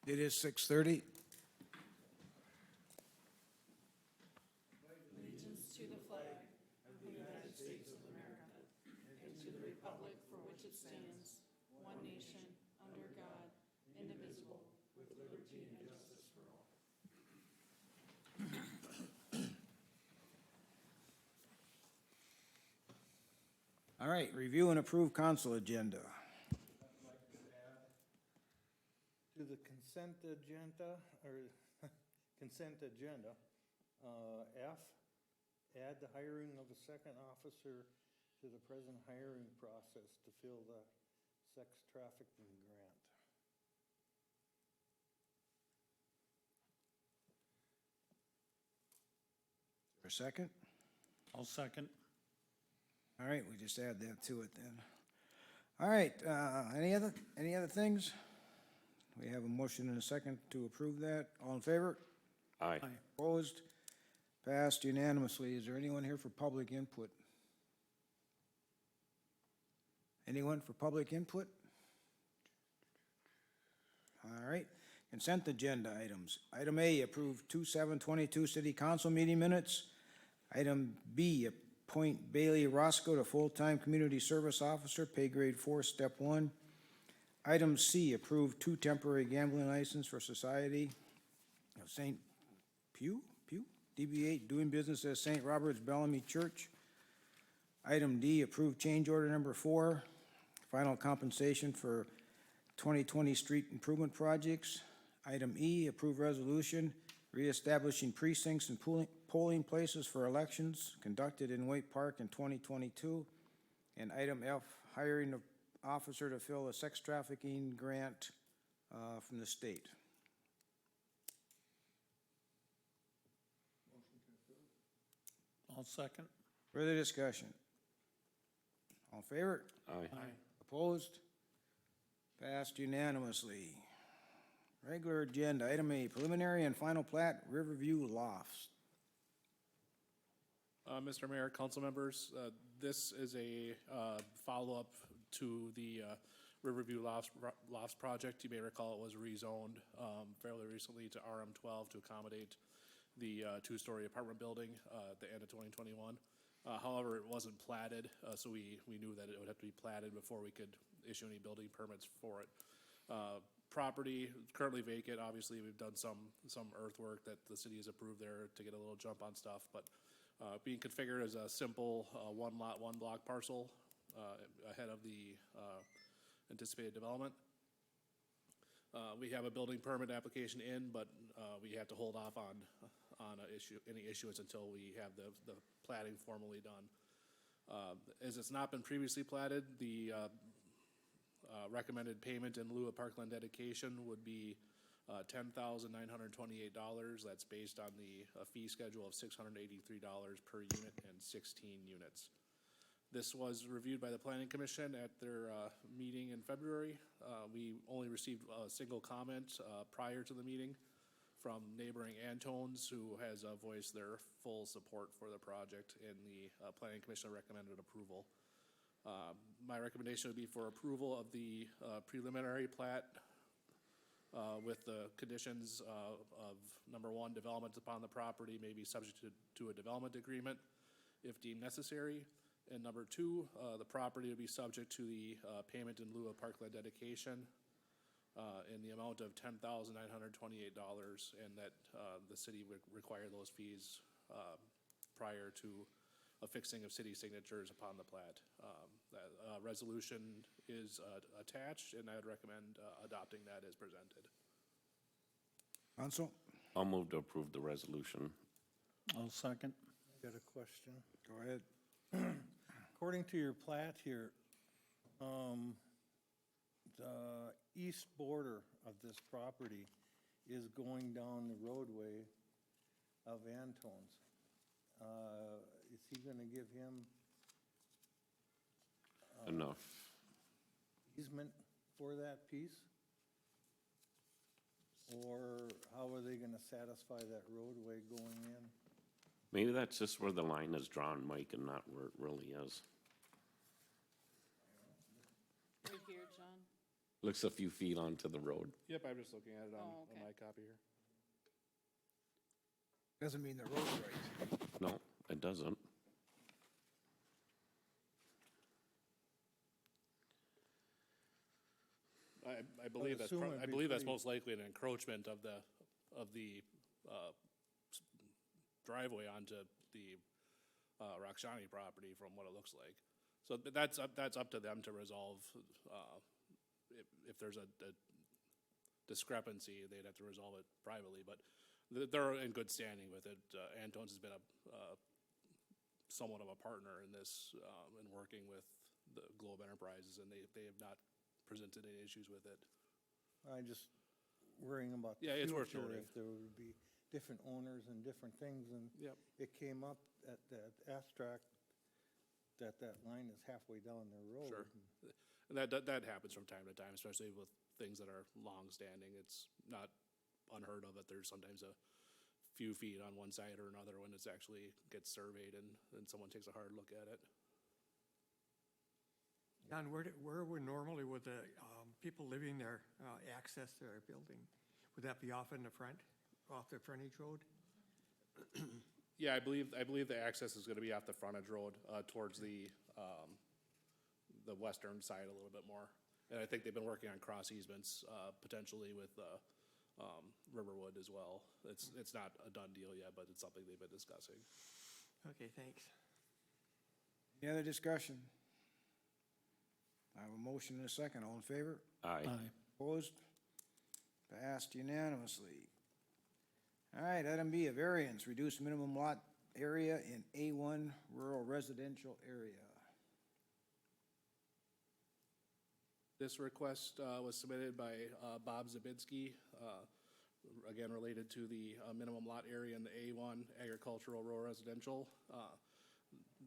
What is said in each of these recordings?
It is 6:30. Allegiance to the flag of the United States of America and to the republic for which it stands, one nation, under God, indivisible, with liberty and justice for all. All right, review and approve council agenda. I'd like to add to the consent agenda, or consent agenda, F, add the hiring of a second officer to the present hiring process to fill the sex trafficking grant. For a second? I'll second. All right, we just add that to it then. All right, any other things? We have a motion and a second to approve that. All in favor? Aye. Opposed? Passed unanimously. Is there anyone here for public input? Anyone for public input? All right, consent agenda items. Item A, approve 2/7/22 city council meeting minutes. Item B, appoint Bailey Roscoe to full-time community service officer, pay grade 4, step 1. Item C, approve 2 temporary gambling license for Society of St. Pew, DB8, doing business as St. Robert's Bellamy Church. Item D, approve change order number 4, final compensation for 2020 street improvement projects. Item E, approve resolution reestablishing precincts and polling places for elections conducted in Waite Park in 2022. And item F, hiring an officer to fill a sex trafficking grant from the state. I'll second. Further discussion? All in favor? Aye. Opposed? Passed unanimously. Regular agenda, item A, preliminary and final plat, Riverview Lofts. Mr. Mayor, council members, this is a follow-up to the Riverview Lofts project. You may recall it was rezoned fairly recently to RM12 to accommodate the two-story apartment building at the end of 2021. However, it wasn't platted, so we knew that it would have to be platted before we could issue any building permits for it. Property currently vacant. Obviously, we've done some earthwork that the city has approved there to get a little jump on stuff, but being configured as a simple one lot, one block parcel ahead of the anticipated development. We have a building permit application in, but we have to hold off on any issuance until we have the platting formally done. As it's not been previously platted, the recommended payment in lieu of parkland dedication would be $10,928. That's based on the fee schedule of $683 per unit and 16 units. This was reviewed by the Planning Commission at their meeting in February. We only received a single comment prior to the meeting from neighboring Antones, who has voiced their full support for the project, and the Planning Commission recommended approval. My recommendation would be for approval of the preliminary plat with the conditions of number 1, development upon the property may be subject to a development agreement if deemed necessary. And number 2, the property would be subject to the payment in lieu of parkland dedication in the amount of $10,928, and that the city would require those fees prior to affixing of city signatures upon the plat. That resolution is attached, and I would recommend adopting that as presented. Council? I'll move to approve the resolution. I'll second. I got a question. Go ahead. According to your plat here, the east border of this property is going down the roadway of Antone's. Is he gonna give him Enough. easement for that piece? Or how are they gonna satisfy that roadway going in? Maybe that's just where the line is drawn, Mike, and not where it really is. Right here, John. Looks a few feet onto the road. Yep, I'm just looking at it Oh, on okay. my copy here. Doesn't mean the road's right. No, it doesn't. I believe that's, assume it'd I be believe that's pretty- most likely an encroachment of the driveway onto the Rakshani property from what it looks like. So that's up to them to resolve. If there's a discrepancy, they'd have to resolve it privately, but they're in good standing with it. Antone's has been somewhat of a partner in this, in working with the Globe Enterprises, and they have not presented any issues with it. I'm just worrying about the Yeah, it's worth future, noting. if there would be different owners and different things, and Yep. it came up at that abstract that line is halfway down their road. Sure. And that happens from time to time, especially with things that are long-standing. It's not unheard of that there's sometimes a few feet on one side or another when it's actually gets surveyed and someone takes a hard look at it. Don, where would normally would the people living there access their building? Would that be off in the front, off the frontage road? Yeah, I believe the access is gonna be off the frontage road, towards the western side a little bit more. And I think they've been working on cross easements, potentially with, Riverwood as well. It's not a done deal yet, but it's something they've been discussing. Okay, thanks. Any other discussion? I have a motion and a second. All in favor? Aye. Opposed? Passed unanimously. All right, item B, a variance, reduced minimum lot area in A1 rural residential area. This request was submitted by Bob Zabinski, again related to the minimum lot area in the A1 agricultural rural residential.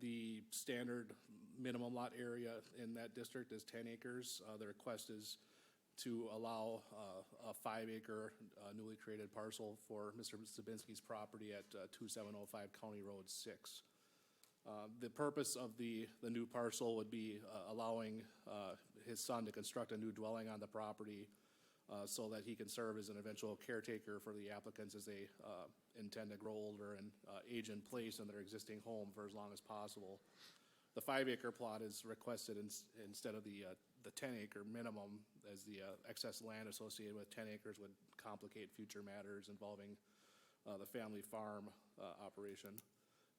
The standard minimum lot area in that district is 10 acres. The request is to allow a 5-acre newly created parcel for Mr. Zabinski's property at 2705 County Road 6. The purpose of the new parcel would be allowing his son to construct a new dwelling on the property so that he can serve as an eventual caretaker for the applicants as they intend to grow older and age in place in their existing home for as long as possible. The 5-acre plot is requested instead of the 10-acre minimum, as the excess land associated with 10 acres would complicate future matters involving the family farm operation.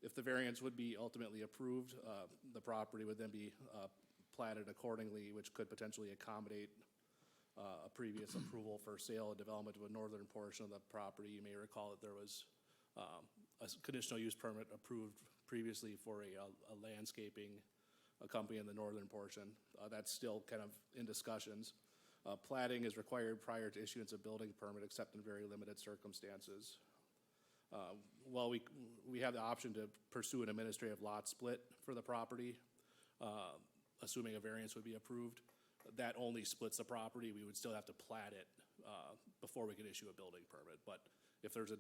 If the variance would be ultimately approved, the property would then be platted accordingly, which could potentially accommodate a previous approval for sale and development of a northern portion of the property. You may recall that there was a conditional use permit approved previously for a landscaping company in the northern portion. That's still kind of in discussions. Platting is required prior to issuance of building permit, except in very limited circumstances. While we have the option to pursue an administrative lot split for the property, assuming a variance would be approved, that only splits the property. We would still have to plat it before we could issue a building permit. But if there's a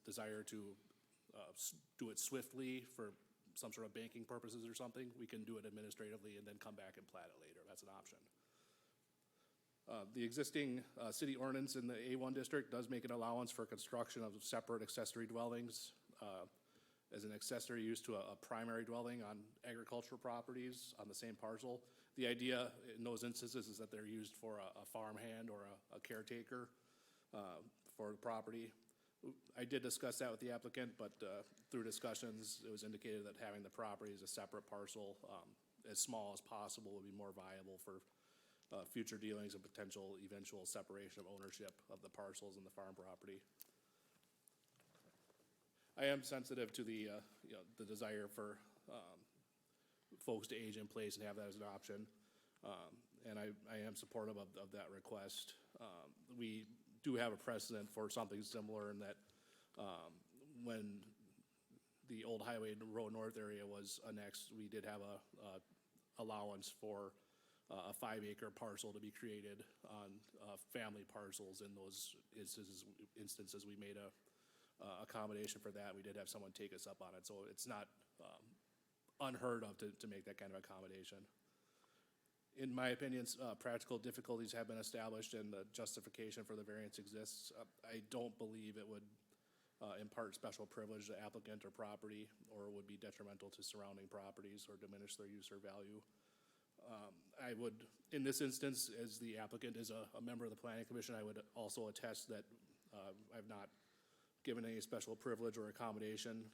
desire to do it swiftly for some sort of banking purposes or something, we can do it administratively and then come back and plat it later. That's an option. The existing city ordinance in the A1 district does make an allowance for construction of separate accessory dwellings as an accessory use to a primary dwelling on agricultural properties on the same parcel. The idea in those instances is that they're used for a farmhand or a caretaker for the property. I did discuss that with the applicant, but through discussions, it was indicated that having the property as a separate parcel, as small as possible, would be more viable for future dealings and potential eventual separation of ownership of the parcels and the farm property. I am sensitive to the desire for folks to age in place and have that as an option, and I am supportive of that request. We do have a precedent for something similar in that when the old Highway Road North area was annexed, we did have a allowance for a 5-acre parcel to be created on family parcels. In those instances, we made a accommodation for that. We did have someone take us up on it, so it's not unheard of to make that kind of accommodation. In my opinion, practical difficulties have been established and the justification for the variance exists. I don't believe it would impart special privilege to applicant or property, or would be detrimental to surrounding properties or diminish their use or value. I would, in this instance, as the applicant is a member of the planning commission, I would also attest that I've not given any special privilege or accommodation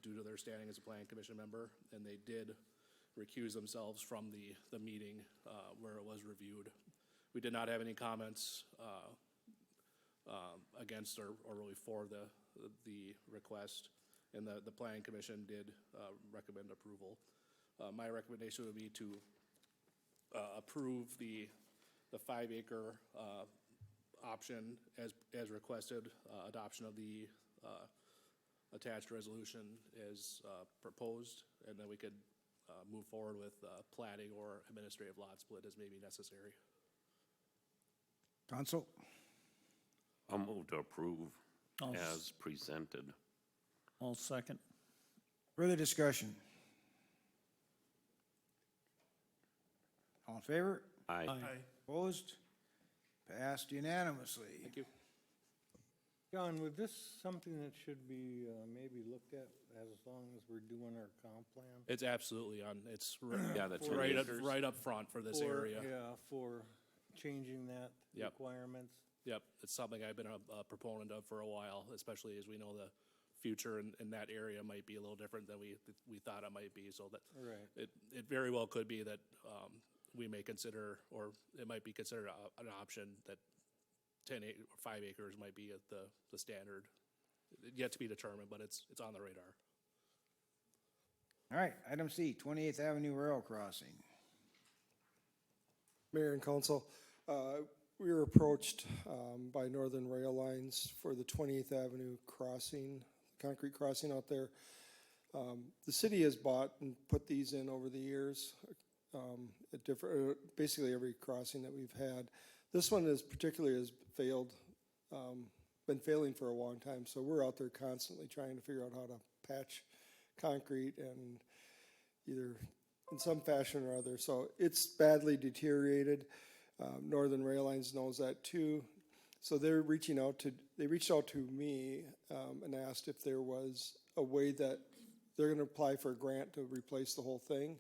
due to their standing as a planning commission member, and they did recuse themselves from the meeting where it was reviewed. We did not have any comments against or really for the request, and the planning commission did recommend approval. My recommendation would be to approve the 5-acre option as requested, adoption of the attached resolution as proposed, and then we could move forward with plating or administrative lot split as may be necessary. Council? I'll move to approve I'll as presented. I'll second. Further discussion? All in favor? Aye. Opposed? Passed unanimously. Thank you. John, would this something that should be maybe looked at as long as we're doing our comp plan? It's absolutely on, it's Yeah, that's right up, acres. right up front for this For- area. Yeah, for changing that Yep. requirements. Yep, it's something I've been a proponent of for a while, especially as we know the future in that area might be a little different than we thought it might be, so that Right. it very well could be that we may consider, or it might be considered an option that 5 acres might be at the standard. Yet to be determined, but it's on the radar. All right, item C, 28th Avenue Rail Crossing. Mayor and council, we were approached by Northern Rail Lines for the 28th Avenue crossing, concrete crossing out there. The city has bought and put these in over the years, at different, basically every crossing that we've had. This one is particularly has failed, been failing for a long time, so we're out there constantly trying to figure out how to patch concrete and either in some fashion or other. So it's badly deteriorated. Northern Rail Lines knows that too. So they reached out to me and asked if there was a way that they're going to apply for a grant to replace the whole thing,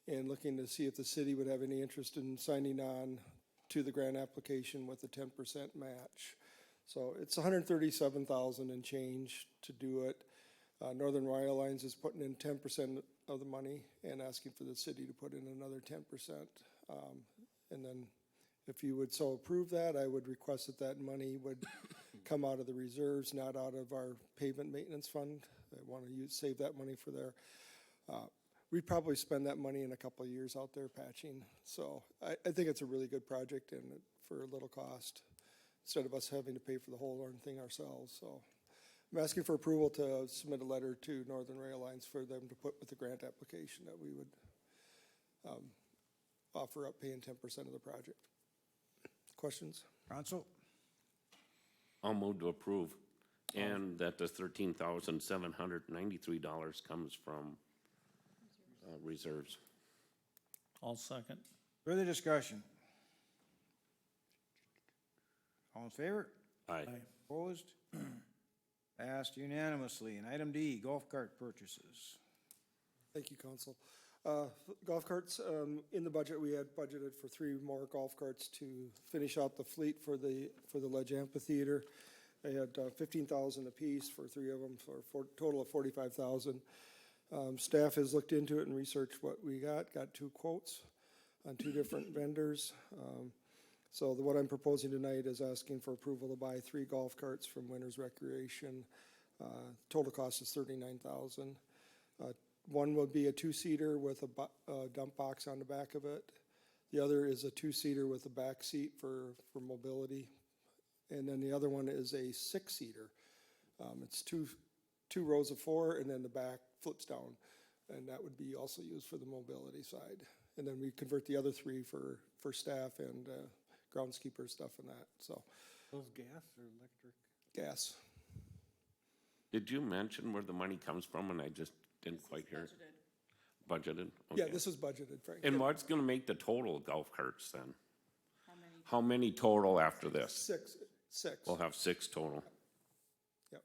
and looking to see if the city would have any interest in signing on to the grant application with a 10% match. So it's $137,000 and change to do it. Northern Rail Lines is putting in 10% of the money and asking for the city to put in another 10%. And then if you would so approve that, I would request that that money would come out of the reserves, not out of our pavement maintenance fund. I want to save that money for there. We'd probably spend that money in a couple of years out there patching. So I think it's a really good project and for a little cost, instead of us having to pay for the whole darn thing ourselves. So I'm asking for approval to submit a letter to Northern Rail Lines for them to put with the grant application that we would offer up paying 10% of the project. Questions? Council? I'll move to approve, and that the $13,793 comes from reserves. I'll second. Further discussion? All in favor? Aye. Opposed? Passed unanimously. And item D, golf cart purchases. Thank you, council. Golf carts, in the budget, we had budgeted for 3 more golf carts to finish out the fleet for the Ledge Amphitheater. They had 15,000 apiece for 3 of them, for a total of 45,000. Staff has looked into it and researched what we got 2 quotes on 2 different vendors. So what I'm proposing tonight is asking for approval to buy 3 golf carts from Winners Recreation. Total cost is $39,000. One would be a 2-seater with a dump box on the back of it. The other is a 2-seater with a back seat for mobility. And then the other one is a 6-seater. It's two rows of 4, and then the back flips down. And that would be also used for the mobility side. And then we convert the other 3 for staff and groundskeeper stuff and that, so. Those gas or electric? Gas. Did you mention where the money comes from, and I just didn't quite hear? Budgeted? Yeah, Okay. this was budgeted, Frank. And what's gonna make the total golf carts then? How many total after this? Six. We'll have 6 total. Yep.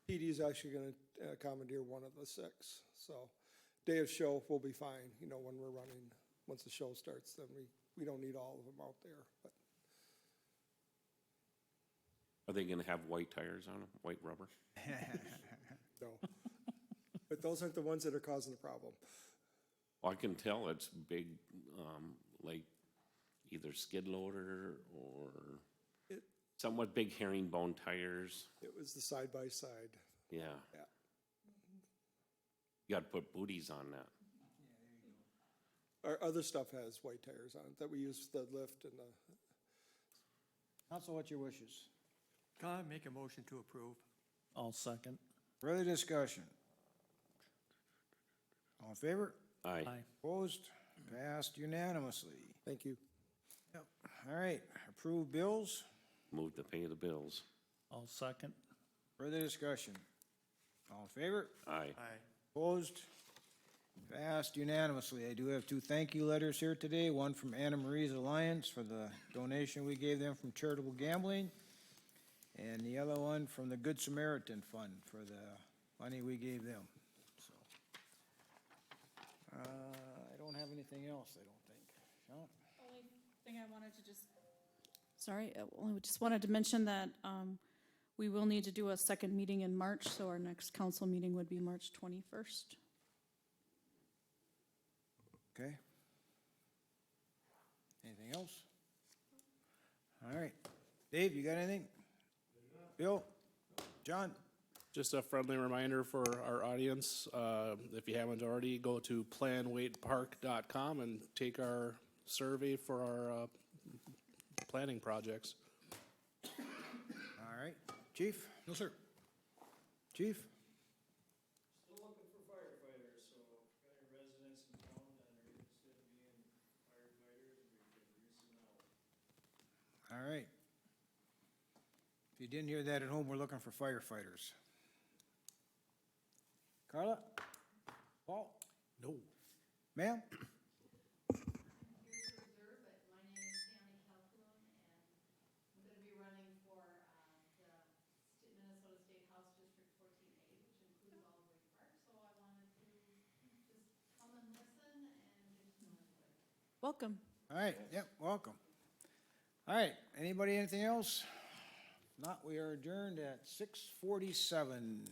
PD's actually gonna commandeer one of the 6, so day of show will be fine, you know, when we're running. Once the show starts, then we don't need all of them out there, but Are they gonna have white tires on them, white rubber? no. But those aren't the ones that are causing the problem. Well, I can tell it's big, like either skid loader or It- somewhat big herringbone tires. It was the side by side. Yeah. Yeah. You gotta put booties on that. Our other stuff has white tires on it that we use for the lift and the, Council, what's your wishes? Make a motion to approve. I'll second. Further discussion? All in favor? Aye. Aye. Opposed? Passed unanimously. thank you. Yep. All right, approve bills. Move to pay the bills. I'll second. Further discussion? All in favor? Aye. Aye. Opposed? Passed unanimously. I do have 2 thank you letters here today, one from Anna Marie's Alliance for the donation we gave them from charitable gambling, and the other one from the Good Samaritan Fund for the money we gave them, so. I don't have anything else, I don't think. Sean? Only thing I wanted to just, sorry, only just wanted to mention that we will need to do a second meeting in March, so our next council meeting would be March 21st. Okay. Anything else? All right. Dave, you got anything? Bill? John? Just a friendly reminder for our audience, if you haven't already, go to planwaitepark.com and take our survey for our planning projects. All right. Chief? No, sir. Chief? Still looking for firefighters, so if got any residents in town that are interested in being firefighters, we can use them out. All right. If you didn't hear that at home, we're looking for firefighters. Carla? Paul? No. Ma'am? Here to observe, but my name is Tammy Calhoun, and I'm gonna be running for, the Minnesota State House District 14A, which includes Olive Park, so I wanted to just come and listen and get to know everybody. Welcome. All right, yep, welcome. All right, anybody, anything else? Not, we are adjourned at 6:47.